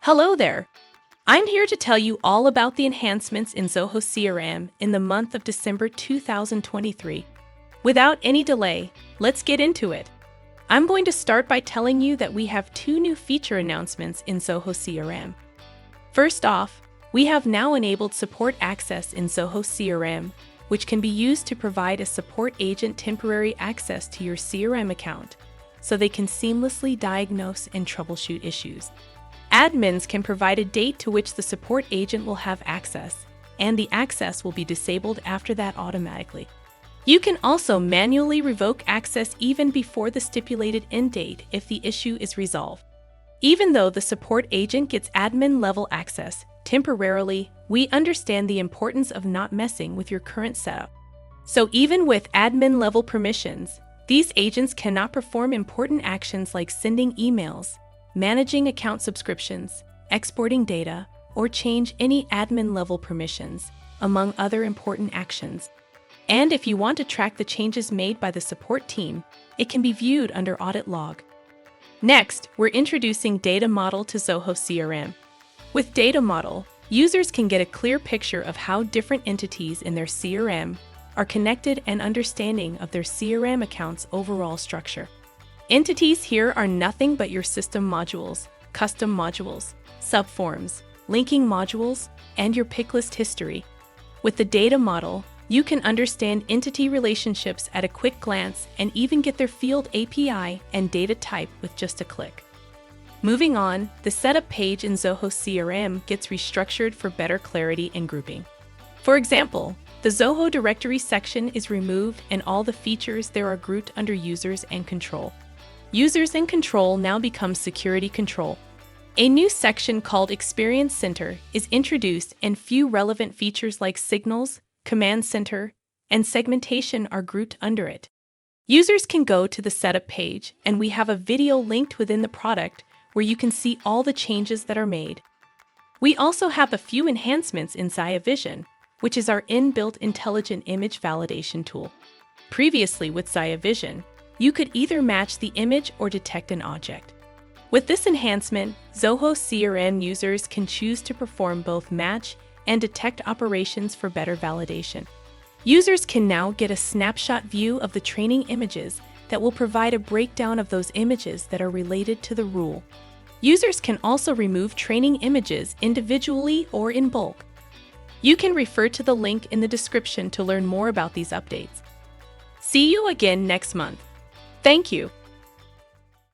Hello there! I'm here to tell you all about the enhancements in Zoho CRM in the month of December 2023. Without any delay, let's get into it. I'm going to start by telling you that we have two new feature announcements in Zoho CRM. First off, we have now enabled support access in Zoho CRM, which can be used to provide a support agent temporary access to your CRM account, so they can seamlessly diagnose and troubleshoot issues. Admins can provide a date to which the support agent will have access, and the access will be disabled after that automatically. You can also manually revoke access even before the stipulated end date if the issue is resolved. Even though the support agent gets admin-level access temporarily, we understand the importance of not messing with your current setup. So even with admin-level permissions, these agents cannot perform important actions like sending emails, managing account subscriptions, exporting data, or change any admin-level permissions, among other important actions. And if you want to track the changes made by the support team, it can be viewed under Audit Log. Next, we're introducing Data Model to Zoho CRM. With Data Model, users can get a clear picture of how different entities in their CRM are connected and understanding of their CRM account's overall structure. Entities here are nothing but your system modules, custom modules, subforms, linking modules, and your pick list history. With the data model, you can understand entity relationships at a quick glance and even get their field API and data type with just a click. Moving on, the setup page in Zoho CRM gets restructured for better clarity and grouping. For example, the Zoho directory section is removed and all the features there are grouped under Users and Control. Users and Control now become Security Control. A new section called Experience Center is introduced and few relevant features like Signals, Command Center, and Segmentation are grouped under it. Users can go to the setup page and we have a video linked within the product where you can see all the changes that are made. We also have a few enhancements in Zia Vision, which is our inbuilt intelligent image validation tool. Previously with Zia Vision, you could either match the image or detect an object. With this enhancement, Zoho CRM users can choose to perform both match and detect operations for better validation. Users can now get a snapshot view of the training images that will provide a breakdown of those images that are related to the rule. Users can also remove training images individually or in bulk. You can refer to the link in the description to learn more about these updates. See you again next month. Thank you.